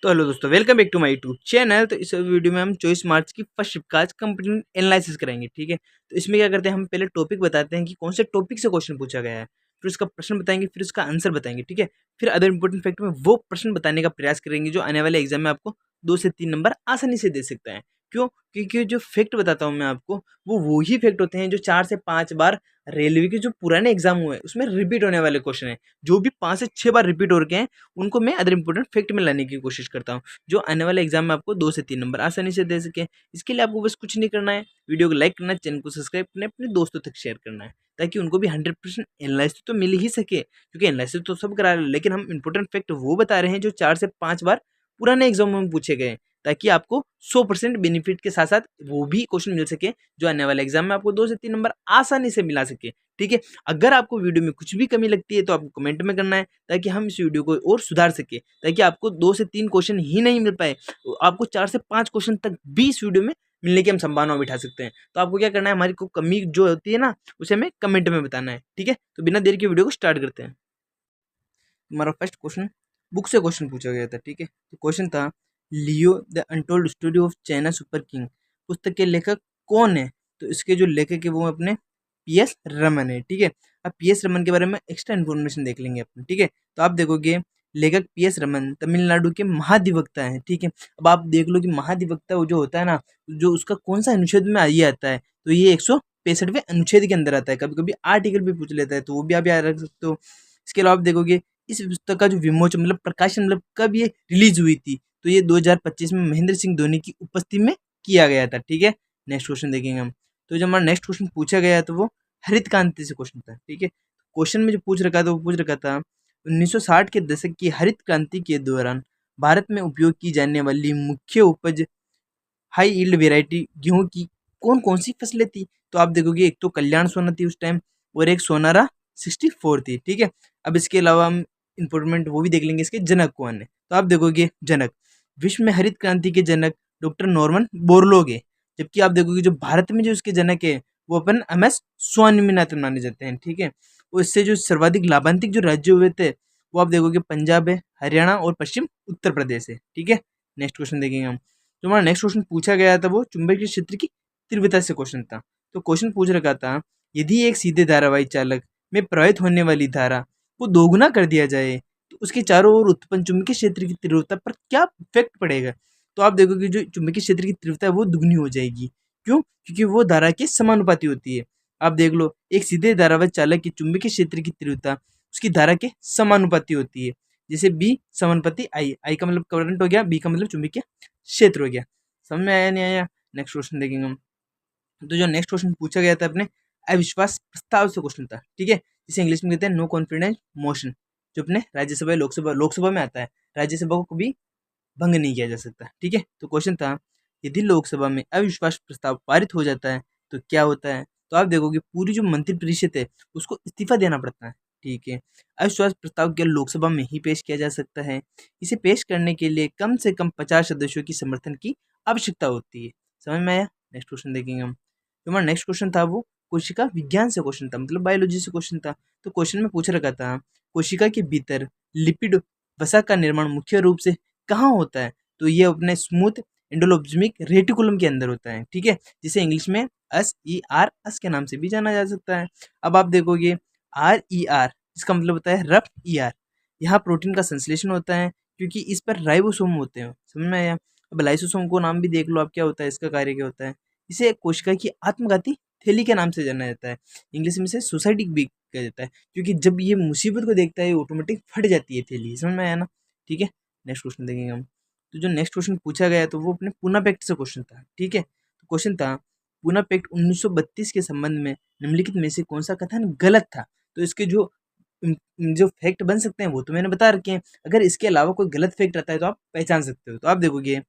तो हेलो दोस्तों, welcome back to my YouTube channel. तो इस वीडियो में हम 24 मार्च की फर्स्ट शिफ्ट कंप्लीट एनालिसिस करेंगे। ठीक है, तो इसमें क्या करते हैं, हम पहले टॉपिक बताते हैं कि कौन से टॉपिक से क्वेश्चन पूछा गया है, फिर उसका प्रश्न बताएंगे, फिर उसका आंसर बताएंगे। ठीक है, फिर अदर इंपॉर्टेंट फैक्ट में वो प्रश्न बताने का प्रयास करेंगे जो आने वाले एग्जाम में आपको 2 से 3 नंबर आसानी से दे सकता है। क्यों? क्योंकि जो फैक्ट बताता हूँ मैं आपको, वो ही फैक्ट होते हैं जो 4 से 5 बार रेलवे के जो पुराने एग्जाम हुए हैं उसमें रिपीट होने वाले क्वेश्चन है। जो भी 5 से 6 बार रिपीट हो रखे हैं उनको मैं अदर इंपॉर्टेंट फैक्ट में लाने की कोशिश करता हूँ, जो आने वाले एग्जाम में आपको 2 से 3 नंबर आसानी से दे सके। इसके लिए आपको बस कुछ नहीं करना है, वीडियो को लाइक करना है, चैनल को सब्सक्राइब करना है, अपने दोस्तों तक शेयर करना है, ताकि उनको भी 100% एनालिसिस तो मिल ही सके। क्योंकि एनालिसिस तो सब करा रहे हैं, लेकिन हम इंपॉर्टेंट फैक्ट वो बता रहे हैं जो 4 से 5 बार पुराने एग्जाम में पूछे गए हैं, ताकि आपको 100% बेनिफिट के साथ साथ वो भी क्वेश्चन मिल सके जो आने वाले एग्जाम में आपको 2 से 3 नंबर आसानी से मिला सके। ठीक है, अगर आपको वीडियो में कुछ भी कमी लगती है तो आपको कमेंट में करना है, ताकि हम इस वीडियो को और सुधार सके, ताकि आपको 2 से 3 क्वेश्चन ही नहीं मिल पाए, आपको 4 से 5 क्वेश्चन तक भी इस वीडियो में मिलने की हम संभावना बिठा सकते हैं। तो आपको क्या करना है, हमारी को कमी जो होती है ना, उसे हमें कमेंट में बताना है। ठीक है, तो बिना देर के वीडियो को स्टार्ट करते हैं। हमारा फर्स्ट क्वेश्चन बुक से क्वेश्चन पूछा गया था। ठीक है, तो क्वेश्चन था, Leo the untold story of China super king पुस्तक के लेखक कौन है? तो इसके जो लेखक है वो अपने पीएस रमन है। ठीक है, अब पीएस रमन के बारे में एक्स्ट्रा इन्फॉर्मेशन देख लेंगे अपन। ठीक है, तो आप देखोगे लेखक पीएस रमन तमिलनाडु के महाधिवक्ता हैं। ठीक है, अब आप देख लो कि महाधिवक्ता वो जो होता है ना, जो उसका कौन सा अनुच्छेद में ये आता है, तो ये 165वें अनुच्छेद के अंदर आता है। कभी कभी आर्टिकल भी पूछ लेता है, तो वो भी आप याद रख सकते हो। इसके अलावा आप देखोगे इस पुस्तक का जो विमोचन मतलब प्रकाशन मतलब कब ये रिलीज हुई थी, तो ये 2025 में महेंद्र सिंह धोनी की उपस्थिति में किया गया था। ठीक है, नेक्स्ट क्वेश्चन देखेंगे हम। तो जो हमारा नेक्स्ट क्वेश्चन पूछा गया तो वो हरित क्रांति से क्वेश्चन था। ठीक है, क्वेश्चन में जो पूछ रखा था वो पूछ रखा था 1960 के दशक की हरित क्रांति के दौरान भारत में उपयोग की जाने वाली मुख्य उपज हाई यील्ड वेराइटी गेहूं की कौन कौन सी फसलें थी? तो आप देखोगे एक तो कल्याण सोना थी उस टाइम, और एक सोनारा 64 थी। ठीक है, अब इसके अलावा हम इम्पोर्टेंट वो भी देख लेंगे इसके जनक कौन है। तो आप देखोगे जनक, विश्व में हरित क्रांति के जनक डॉक्टर नॉर्मन बोरलॉग है। जबकि आप देखोगे जो भारत में जो इसके जनक है वो अपन MS स्वामीनाथन माने जाते हैं। ठीक है, और इससे जो सर्वाधिक लाभांतिक जो राज्य हुए थे वो आप देखोगे पंजाब है, हरियाणा और पश्चिम उत्तर प्रदेश है। ठीक है, नेक्स्ट क्वेश्चन देखेंगे हम। जो हमारा नेक्स्ट क्वेश्चन पूछा गया था वो चुंबकीय क्षेत्र की तीव्रता से क्वेश्चन था। तो क्वेश्चन पूछ रखा था, यदि एक सीधे धारावाही चालक में प्रवाहित होने वाली धारा को दोगुना कर दिया जाए तो उसके चारों ओर उत्पन्न चुंबकीय क्षेत्र की तीव्रता पर क्या इफेक्ट पड़ेगा? तो आप देखोगे जो चुंबकीय क्षेत्र की तीव्रता है वो दुगनी हो जाएगी। क्यों? क्योंकि वो धारा के समानुपाती होती है। आप देख लो, एक सीधे धारावाही चालक की चुंबकीय क्षेत्र की तीव्रता उसकी धारा के समानुपाती होती है। जैसे बी समानुपाती आई, आई का मतलब करंट हो गया, बी का मतलब चुंबकीय क्षेत्र हो गया। समझ में आया नहीं आया? नेक्स्ट क्वेश्चन देखेंगे हम। तो जो नेक्स्ट क्वेश्चन पूछा गया था अपने अविश्वास प्रस्ताव से क्वेश्चन था। ठीक है, जिसे इंग्लिश में कहते हैं नो कॉन्फिडेंस मोशन, जो अपने राज्यसभा लोकसभा में आता है। राज्यसभा को कभी भंग नहीं किया जा सकता। ठीक है, तो क्वेश्चन था, यदि लोकसभा में अविश्वास प्रस्ताव पारित हो जाता है तो क्या होता है? तो आप देखोगे पूरी जो मंत्रिपरिषद है उसको इस्तीफा देना पड़ता है। ठीक है, अविश्वास प्रस्ताव केवल लोकसभा में ही पेश किया जा सकता है। इसे पेश करने के लिए कम से कम 50 सदस्यों की समर्थन की आवश्यकता होती है। समझ में आया? नेक्स्ट क्वेश्चन देखेंगे हम। जो हमारा नेक्स्ट क्वेश्चन था वो कोशिका विज्ञान से क्वेश्चन था, मतलब बायोलॉजी से क्वेश्चन था। तो क्वेश्चन में पूछ रखा था, कोशिका के भीतर लिपिड वसा का निर्माण मुख्य रूप से कहाँ होता है? तो ये अपने स्मूथ एंडोप्लाज्मिक रेटिकुलम के अंदर होता है। ठीक है, जिसे इंग्लिश में SER के नाम से भी जाना जा सकता है। अब आप देखोगे RER, इसका मतलब होता है रफ ER। यहाँ प्रोटीन का संश्लेषण होता है क्योंकि इस पर राइबोसोम होते हैं। समझ में आया? अब लाइसोसोम को नाम भी देख लो आप, क्या होता है, इसका कार्य क्या होता है। इसे कोशिका की आत्मघाती थैली के नाम से जाना जाता है। इंग्लिश में इसे सोसाइटिक भी कहा जाता है, क्योंकि जब ये मुसीबत को देखता है ऑटोमेटिक फट जाती है थैली। समझ में आया ना? ठीक है, नेक्स्ट क्वेश्चन देखेंगे हम। तो जो नेक्स्ट क्वेश्चन पूछा गया तो वो अपने पूना पैक्ट से क्वेश्चन था। ठीक है, तो क्वेश्चन था, पूना पैक्ट 1932 के संबंध में निम्नलिखित में से कौन सा कथन गलत था? तो इसके जो फैक्ट बन सकते हैं वो तो मैंने बता रखे हैं। अगर इसके अलावा कोई गलत फैक्ट रहता है तो आप पहचान सकते हो। तो आप देखोगे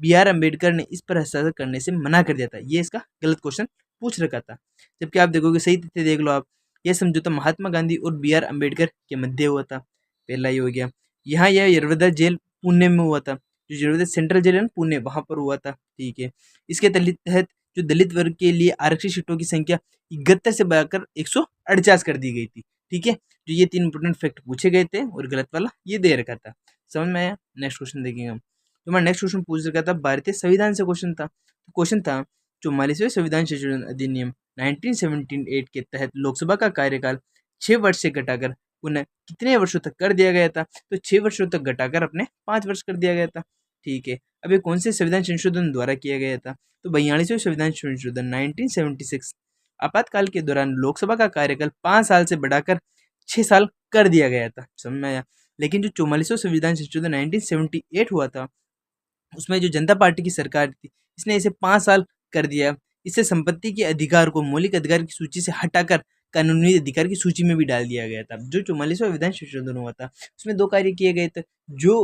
BR अम्बेडकर ने इस पर हस्ताक्षर करने से मना कर दिया था। ये इसका गलत क्वेश्चन पूछ रखा था। जबकि आप देखोगे सही तथ्य देख लो आप, यह समझौता महात्मा गांधी और BR अम्बेडकर के मध्य हुआ था। पहला ये हो गया। यहाँ यह यरवदा जेल पुणे में हुआ था, जो यरवदा सेंट्रल जेल है ना पुणे, वहां पर हुआ था। ठीक है, इसके तहत जो दलित वर्ग के लिए आरक्षित सीटों की संख्या 71 से बढ़ाकर 148 कर दी गई थी। ठीक है, जो ये 3 इंपोर्टेंट फैक्ट पूछे गए थे और गलत वाला ये दे रखा था। समझ में आया? नेक्स्ट क्वेश्चन देखेंगे हम। जो हमारा नेक्स्ट क्वेश्चन पूछ रखा था भारतीय संविधान से क्वेश्चन था। तो क्वेश्चन था 44वें संविधान संशोधन अधिनियम 1978 के तहत लोकसभा का कार्यकाल 6 वर्ष से घटाकर पुनः कितने वर्षों तक कर दिया गया था? तो 6 वर्षों तक घटाकर अपने 5 वर्ष कर दिया गया था। ठीक है, अब ये कौन से संविधान संशोधन द्वारा किया गया था? तो 42वें संविधान संशोधन 1976 आपातकाल के दौरान लोकसभा का कार्यकाल 5 साल से बढ़ाकर 6 साल कर दिया गया था। समझ में आया? लेकिन जो 44वां संविधान संशोधन 1978 हुआ था, उसमें जो जनता पार्टी की सरकार थी, इसने इसे 5 साल कर दिया। इससे संपत्ति के अधिकार को मौलिक अधिकार की सूची से हटाकर कानूनी अधिकार की सूची में भी डाल दिया गया था। जो 44वां विधान संशोधन हुआ था, उसमें 2 कार्य किए गए थे। जो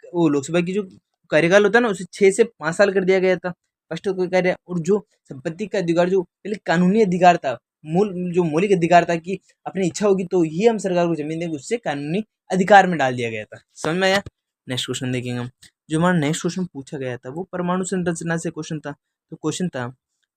वो लोकसभा की जो कार्यकाल होता है ना, उसे 6 से 5 साल कर दिया गया था, फर्स्ट कोई कार्य। और जो संपत्ति का अधिकार, जो पहले कानूनी अधिकार था, जो मौलिक अधिकार था कि अपनी इच्छा होगी तो ही हम सरकार को जमीन देंगे, उससे कानूनी अधिकार में डाल दिया गया था। समझ में आया? नेक्स्ट क्वेश्चन देखेंगे हम। जो हमारा नेक्स्ट क्वेश्चन पूछा गया था वो परमाणु संरचना से क्वेश्चन था। तो क्वेश्चन था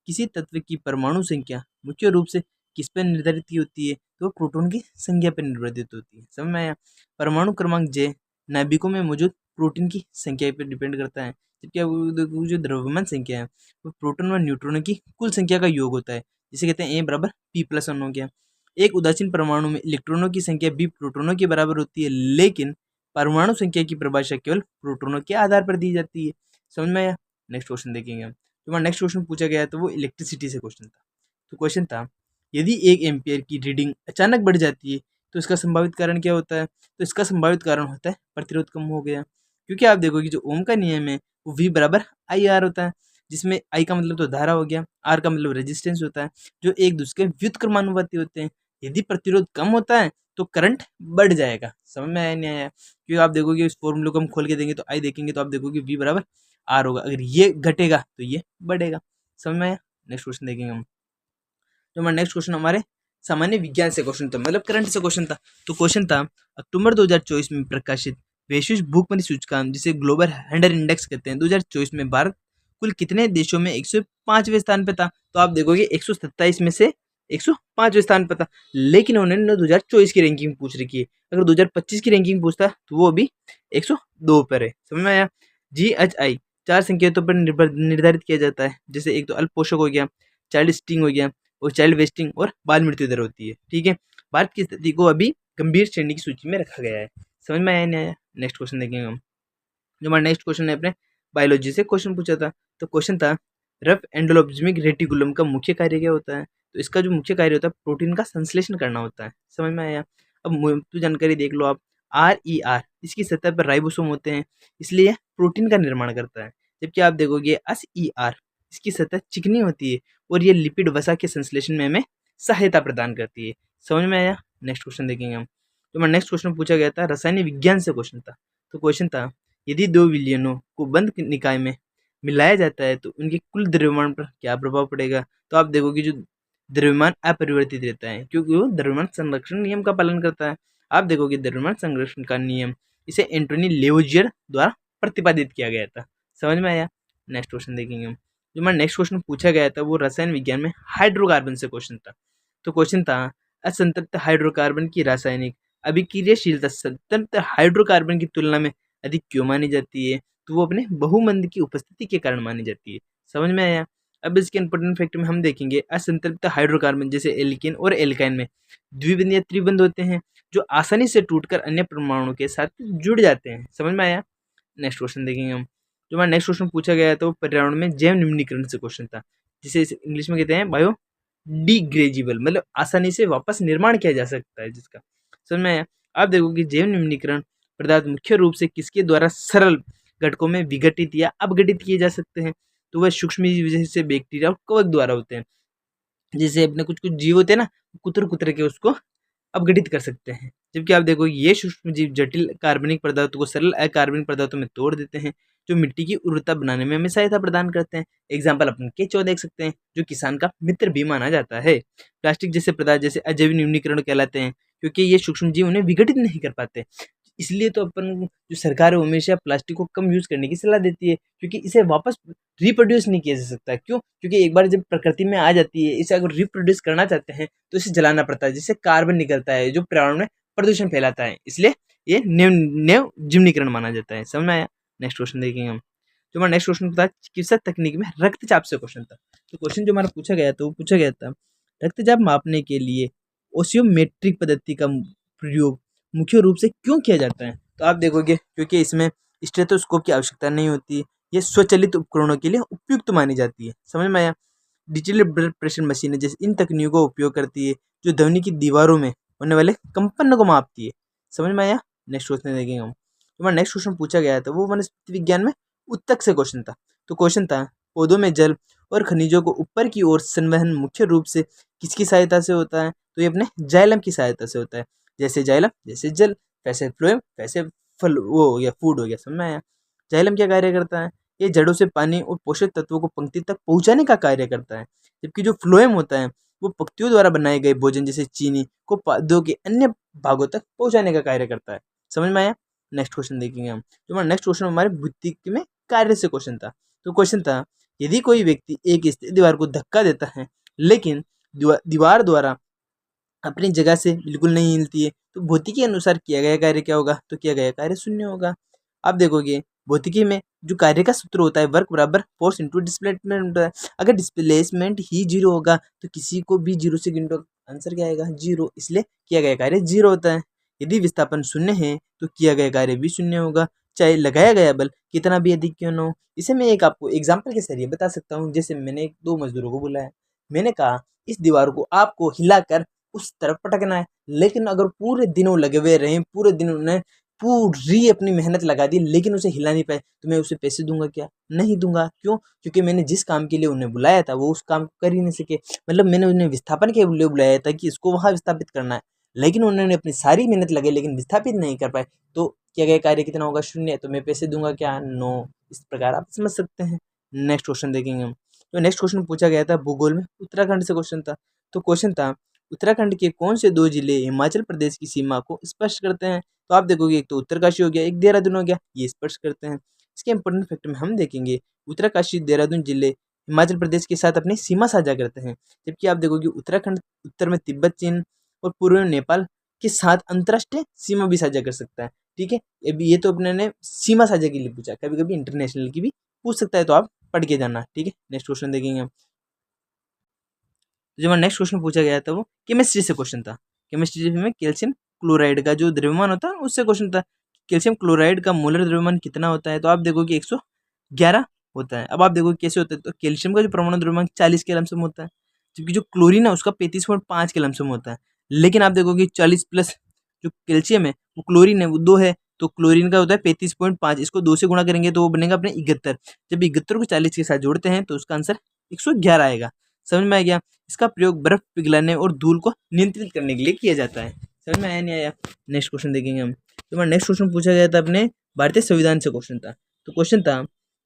किसी तत्व की परमाणु संख्या मुख्य रूप से किस पर निर्धारित की होती है? तो प्रोटॉन की संख्या पर निर्धारित होती है। समझ में आया? परमाणु क्रमांक J नाभिकों में मौजूद प्रोटीन की संख्या पर डिपेंड करता है, जबकि वो जो द्रव्यमान संख्या है वो प्रोटॉन व न्यूट्रॉनों की कुल संख्या का योग होता है, जिसे कहते हैं A बराबर P+1 हो गया। एक उदासीन परमाणु में इलेक्ट्रॉनों की संख्या B प्रोटॉनों के बराबर होती है, लेकिन परमाणु संख्या की परिभाषा केवल प्रोटॉनों के आधार पर दी जाती है। समझ में आया? नेक्स्ट क्वेश्चन देखेंगे हम। जो नेक्स्ट क्वेश्चन पूछा गया तो वो इलेक्ट्रिसिटी से क्वेश्चन था। तो क्वेश्चन था यदि 1 एम्पियर की रीडिंग अचानक बढ़ जाती है तो इसका संभावित कारण क्या होता है? तो इसका संभावित कारण होता है प्रतिरोध कम हो गया, क्योंकि आप देखोगे जो ओम का नियम है वो V बराबर IR होता है, जिसमें I का मतलब तो धारा हो गया, R का मतलब रेजिस्टेंस होता है, जो एक दूसरे के व्युत्क्रमानुपाती होते हैं। यदि प्रतिरोध कम होता है तो करंट बढ़ जाएगा। समझ में आया नहीं आया? क्योंकि आप देखोगे इस फॉर्मूले को हम खोल के देंगे तो आई देखेंगे तो आप देखोगे V बराबर R होगा, अगर ये घटेगा तो ये बढ़ेगा। समझ में आया? नेक्स्ट क्वेश्चन देखेंगे हम। जो हमारा नेक्स्ट क्वेश्चन हमारे सामान्य विज्ञान से क्वेश्चन था, मतलब करंट से क्वेश्चन था। तो क्वेश्चन था अक्टूबर 2024 में प्रकाशित वैश्विक भूखमरी सूचकांक, जिसे ग्लोबल हंड्रेड इंडेक्स कहते हैं, 2024 में भारत कुल कितने देशों में 105वें स्थान पे था? तो आप देखोगे 127 में से 105वें स्थान पर था, लेकिन उन्होंने 2024 की रैंकिंग पूछ रखी है। अगर 2025 की रैंकिंग पूछता तो वो अभी 102 पर है। समझ में आया? GHI 4 संकेतों पर निर्धारित किया जाता है, जैसे एक तो अल्प पोषक हो गया, चाइल्ड स्टिंग हो गया, और चाइल्ड वेस्टिंग और बाल मृत्यु दर होती है। ठीक है, भारत की स्थिति को अभी गंभीर श्रेणी की सूची में रखा गया है। समझ में आया नहीं आया? नेक्स्ट क्वेश्चन देखेंगे हम। जो हमारा नेक्स्ट क्वेश्चन है अपने बायोलॉजी से क्वेश्चन पूछा था। तो क्वेश्चन था रफ एंडोप्लाज्मिक रेटिकुलम का मुख्य कार्य क्या होता है? तो इसका जो मुख्य कार्य होता है प्रोटीन का संश्लेषण करना होता है। समझ में आया? अब तो जानकारी देख लो आप। RER इसकी सतह पर राइबोसोम होते हैं, इसलिए यह प्रोटीन का निर्माण करता है। जबकि आप देखोगे SER इसकी सतह चिकनी होती है और ये लिपिड वसा के संश्लेषण में हमें सहायता प्रदान करती है। समझ में आया? नेक्स्ट क्वेश्चन देखेंगे हम। तो हमारा नेक्स्ट क्वेश्चन पूछा गया था रसायन विज्ञान से क्वेश्चन था। तो क्वेश्चन था यदि 2 विलयनों को बंद निकाय में मिलाया जाता है तो उनके कुल द्रव्यमान पर क्या प्रभाव पड़ेगा? तो आप देखोगे जो द्रव्यमान अपरिवर्तित रहता है, क्योंकि वो द्रव्यमान संरक्षण नियम का पालन करता है। आप देखोगे द्रव्यमान संरक्षण का नियम इसे एंटोनी लेवोजियर द्वारा प्रतिपादित किया गया था। समझ में आया? नेक्स्ट क्वेश्चन देखेंगे हम। जो हमारा नेक्स्ट क्वेश्चन पूछा गया था वो रसायन विज्ञान में हाइड्रोकार्बन से क्वेश्चन था। तो क्वेश्चन था असंतृप्त हाइड्रोकार्बन की रासायनिक अभिक्रियाशीलता संतृप्त हाइड्रोकार्बन की तुलना में अधिक क्यों मानी जाती है? तो वो अपने बहुमंद की उपस्थिति के कारण मानी जाती है। समझ में आया? अब इसके इंपॉर्टेंट फैक्ट में हम देखेंगे असंतृप्त हाइड्रोकार्बन जैसे एल्केन और एल्काइन में द्विबंध या त्रिबंध होते हैं, जो आसानी से टूटकर अन्य परमाणु के साथ जुड़ जाते हैं। समझ में आया? नेक्स्ट क्वेश्चन देखेंगे हम। जो हमारा नेक्स्ट क्वेश्चन पूछा गया था वो पर्यावरण में जैव निम्नीकरण से क्वेश्चन था, जिसे इंग्लिश में कहते हैं बायो डिग्रेडेबल, मतलब आसानी से वापस निर्माण किया जा सकता है जिसका। समझ में आया? आप देखोगे जैव निम्नीकरण पदार्थ मुख्य रूप से किसके द्वारा सरल घटकों में विघटित या अपघटित किए जा सकते हैं? तो वह सूक्ष्म जीव जैसे बैक्टीरिया और कवक द्वारा होते हैं। जैसे अपने कुछ कुछ जीव होते हैं ना, कुतर कुतर के उसको अपघटित कर सकते हैं। जबकि आप देखो ये सूक्ष्म जीव जटिल कार्बनिक पदार्थों को सरल अकार्बनिक पदार्थों में तोड़ देते हैं, जो मिट्टी की उर्वरता बनाने में हमें सहायता प्रदान करते हैं। एग्जाम्पल अपन केचुआ देख सकते हैं, जो किसान का मित्र भी माना जाता है। प्लास्टिक जैसे पदार्थ जैसे अजैविक न्यूनीकरण कहलाते हैं, क्योंकि ये सूक्ष्म जीव उन्हें विघटित नहीं कर पाते। इसलिए तो अपन जो सरकार है वो हमेशा प्लास्टिक को कम यूज करने की सलाह देती है, क्योंकि इसे वापस रिप्रोड्यूस नहीं किया जा सकता। क्यों? क्योंकि एक बार जब प्रकृति में आ जाती है, इसे अगर रिप्रोड्यूस करना चाहते हैं तो इसे जलाना पड़ता है, जिससे कार्बन निकलता है जो पर्यावरण में प्रदूषण फैलाता है। इसलिए ये नेव जिम्नीकरण माना जाता है। समझ में आया? नेक्स्ट क्वेश्चन देखेंगे हम। जो हमारा नेक्स्ट क्वेश्चन था चिकित्सा तकनीक में रक्तचाप से क्वेश्चन था। तो क्वेश्चन जो हमारा पूछा गया था वो पूछा गया था रक्तचाप मापने के लिए ओसियोमेट्रिक पद्धति का प्रयोग मुख्य रूप से क्यों किया जाता है। तो आप देखोगे क्योंकि इसमें स्टेथोस्कोप की आवश्यकता नहीं होती, ये स्वचालित उपकरणों के लिए उपयुक्त मानी जाती है। समझ में आया। डिजिटल ब्लड प्रेशर मशीनें जैसे इन तकनीकों का उपयोग करती है जो ध्वनि की दीवारों में होने वाले कंपन को मापती है। समझ में आया। नेक्स्ट क्वेश्चन देखेंगे हम। हमारा नेक्स्ट क्वेश्चन पूछा गया था वो वनस्पति विज्ञान में उत्तक से क्वेश्चन था। तो क्वेश्चन था पौधों में जल और खनिजों को ऊपर की ओर संवहन मुख्य रूप से किसकी सहायता से होता है। तो ये अपने जाइलम की सहायता से होता है। जैसे जाइलम जैसे जल, वैसे फ्लोएम वैसे फल वो हो गया फूड हो गया। समझ में आया। जाइलम क्या कार्य करता है, ये जड़ों से पानी और पोषक तत्वों को पंक्ति तक पहुंचाने का कार्य करता है। जबकि जो फ्लोएम होता है वो पत्तियों द्वारा बनाए गए भोजन जैसे चीनी को पौधों के अन्य भागों तक पहुंचाने का कार्य करता है। समझ में आया। नेक्स्ट क्वेश्चन देखेंगे हम। जो हमारा नेक्स्ट क्वेश्चन हमारे भौतिकी में कार्य से क्वेश्चन था। तो क्वेश्चन था यदि कोई व्यक्ति एक स्थिर दीवार को धक्का देता है लेकिन दीवार द्वारा अपनी जगह से बिल्कुल नहीं हिलती है तो भौतिकी के अनुसार किया गया कार्य क्या होगा। तो किया गया कार्य शून्य होगा। आप देखोगे भौतिकी में जो कार्य का सूत्र होता है वर्क बराबर फोर्स इंटू डिस्प्लेसमेंट होता है। अगर डिस्प्लेसमेंट ही जीरो होगा तो किसी को भी जीरो से गिनो, आंसर क्या आएगा जीरो, इसलिए किया गया कार्य जीरो होता है। यदि विस्थापन शून्य है तो किया गया कार्य भी शून्य होगा, चाहे लगाया गया बल कितना भी अधिक क्यों न हो। इसे मैं एक आपको एग्जाम्पल के जरिए बता सकता हूँ। जैसे मैंने दो मजदूरों को बुलाया, मैंने कहा इस दीवार को आपको हिलाकर उस तरफ पटकना है, लेकिन अगर पूरे दिन वो लगे हुए रहे, पूरे दिन उन्होंने पूरी अपनी मेहनत लगा दी लेकिन उसे हिला नहीं पाए, तो मैं उसे पैसे दूंगा क्या? नहीं दूंगा। क्यों? क्योंकि मैंने जिस काम के लिए उन्हें बुलाया था वो उस काम को कर ही नहीं सके। मतलब मैंने उन्हें विस्थापन के लिए बुलाया था कि इसको वहां विस्थापित करना है, लेकिन उन्होंने अपनी सारी मेहनत लगाई लेकिन विस्थापित नहीं कर पाए, तो किया गया कार्य कितना होगा? शून्य। तो मैं पैसे दूंगा क्या? नो। इस प्रकार आप समझ सकते हैं। नेक्स्ट क्वेश्चन देखेंगे हम। तो नेक्स्ट क्वेश्चन पूछा गया था भूगोल में उत्तराखंड से क्वेश्चन था। तो क्वेश्चन था उत्तराखंड के कौन से दो जिले हिमाचल प्रदेश की सीमा को स्पष्ट करते हैं। तो आप देखोगे एक तो उत्तरकाशी हो गया, एक देहरादून हो गया, ये स्पष्ट करते हैं। इसके इंपॉर्टेंट फैक्टर में हम देखेंगे उत्तरकाशी देहरादून जिले हिमाचल प्रदेश के साथ अपनी सीमा साझा करते हैं। जबकि आप देखोगे उत्तराखंड उत्तर में तिब्बत चीन और पूर्व में नेपाल के साथ अंतर्राष्ट्रीय सीमा भी साझा कर सकता है। ठीक है, ये तो अपने ने सीमा साझा के लिए पूछा, कभी कभी इंटरनेशनल की भी पूछ सकता है, तो आप पढ़ के जाना। ठीक है, नेक्स्ट क्वेश्चन देखेंगे हम। तो जो हमारा नेक्स्ट क्वेश्चन पूछा गया था वो केमिस्ट्री से क्वेश्चन था। केमिस्ट्री में कैल्शियम क्लोराइड का जो द्रव्यमान होता है उससे क्वेश्चन था। कैल्शियम क्लोराइड का मोलर द्रव्यमान कितना होता है। तो आप देखोगे 111 होता है। अब आप देखोगे कैसे होता है। तो कैल्शियम का जो परमाणु द्रव्यमान 40 के लमसम होता है, जबकि जो क्लोरीन है उसका 35.5 के लमसम होता है। लेकिन आप देखोगे 40 प्लस जो कैल्शियम है वो क्लोरीन है वो 2 है, तो क्लोरीन का होता है 35.5, इसको 2 से गुणा करेंगे तो वो बनेगा अपने 71। जब 71 को 40 के साथ जोड़ते हैं तो उसका आंसर 111 आएगा। समझ में आ गया। इसका प्रयोग बर्फ पिघलाने और धूल को नियंत्रित करने के लिए किया जाता है। समझ में आया नहीं आया। नेक्स्ट क्वेश्चन देखेंगे हम। तो हमारा नेक्स्ट क्वेश्चन पूछा गया था अपने भारतीय संविधान से क्वेश्चन था। तो क्वेश्चन था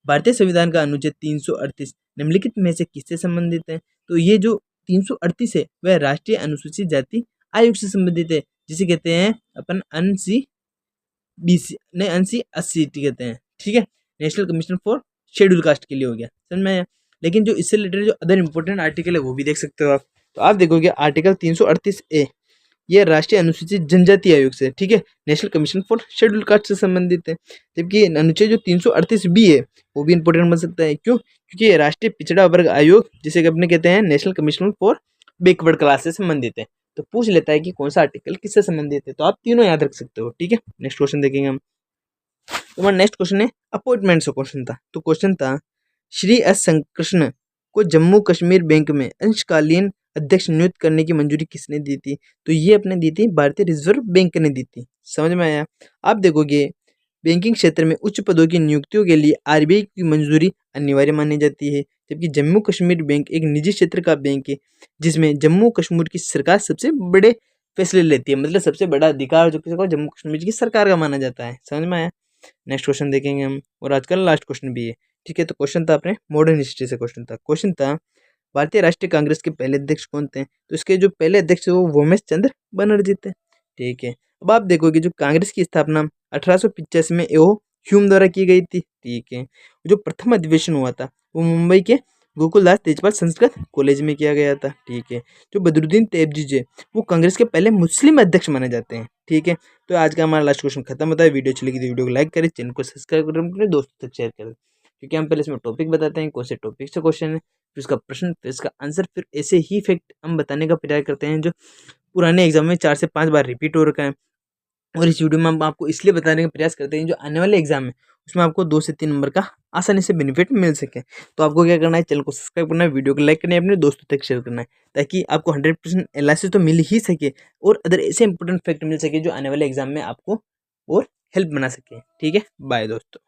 भारतीय संविधान का अनुच्छेद 338 निम्नलिखित में से किससे संबंधित है। तो ये जो 338 है वह राष्ट्रीय अनुसूचित जाति आयोग से संबंधित है, जिसे कहते हैं अपन NC BC नहीं NC 80 कहते हैं। ठीक है, national commission for schedule caste के लिए हो गया। समझ में आया। लेकिन जो इससे रिलेटेड जो अदर इंपॉर्टेंट आर्टिकल है वो भी देख सकते हो आप। तो आप देखोगे आर्टिकल 338A ये राष्ट्रीय अनुसूचित जनजाति आयोग से, ठीक है, national commission for schedule caste से संबंधित है। जबकि अनुच्छेद जो 338B है वो भी इंपॉर्टेंट बन सकता है। क्यों? क्योंकि ये राष्ट्रीय पिछड़ा वर्ग आयोग जिसे कि अपने कहते हैं national commission for backward class से संबंधित है। तो पूछ लेता है कि कौन सा आर्टिकल किससे संबंधित है, तो आप तीनों याद रख सकते हो। ठीक है, नेक्स्ट क्वेश्चन देखेंगे हम। तो हमारा नेक्स्ट क्वेश्चन है अपॉइंटमेंट से क्वेश्चन था। तो क्वेश्चन था श्री एस शंकृष्ण को जम्मू कश्मीर बैंक में अंशकालीन अध्यक्ष नियुक्त करने की मंजूरी किसने दी थी। तो ये अपने दी थी भारतीय रिजर्व बैंक ने दी थी। समझ में आया। आप देखोगे बैंकिंग क्षेत्र में उच्च पदों की नियुक्तियों के लिए RBI की मंजूरी अनिवार्य मानी जाती है। जबकि जम्मू कश्मीर बैंक एक निजी क्षेत्र का बैंक है जिसमें जम्मू कश्मीर की सरकार सबसे बड़े फैसले लेती है, मतलब सबसे बड़ा अधिकार जो किसी को जम्मू कश्मीर की सरकार का माना जाता है। समझ में आया। नेक्स्ट क्वेश्चन देखेंगे हम, और आज का लास्ट क्वेश्चन भी है। ठीक है, तो क्वेश्चन था अपने मॉडर्न हिस्ट्री से क्वेश्चन था। क्वेश्चन था भारतीय राष्ट्रीय कांग्रेस के पहले अध्यक्ष कौन थे। तो इसके जो पहले अध्यक्ष है वो वोमेश चंद्र बनर्जी थे। ठीक है, अब आप देखोगे जो कांग्रेस की स्थापना 1885 में एओ ह्यूम द्वारा की गई थी। ठीक है, जो प्रथम अधिवेशन हुआ था वो मुंबई के गोकुलदास तेजपाल संस्कृत कॉलेज में किया गया था, ठीक है। जो बदरुद्दीन तैयब वो कांग्रेस के पहले मुस्लिम अध्यक्ष माने जाते हैं, ठीक है। तो आज का हमारा लास्ट क्वेश्चन खत्म होता है। वीडियो अच्छी लगी तो वीडियो को लाइक करें, चैनल को सब्सक्राइब करें, अपने दोस्तों तक शेयर करें, क्योंकि हम पहले इसमें टॉपिक बताते हैं कौन से टॉपिक से क्वेश्चन है, फिर उसका प्रश्न, फिर इसका आंसर, फिर ऐसे ही फैक्ट हम बताने का प्रयास करते हैं जो पुराने एग्जाम में 4 से 5 बार रिपीट हो रखा है। और इस वीडियो में हम आपको इसलिए बताने का प्रयास करते हैं जो आने वाले एग्जाम है उसमें आपको 2 से 3 नंबर का आसानी से बेनिफिट मिल सके। तो आपको क्या करना है, चैनल को सब्सक्राइब करना है, वीडियो को लाइक करना है, अपने दोस्तों तक शेयर करना है, ताकि आपको 100% एनालिसिस तो मिल ही सके और अदर ऐसे इंपॉर्टेंट फैक्ट मिल सके जो आने वाले एग्जाम में आपको और हेल्प बना सके। ठीक है, बाय दोस्तों।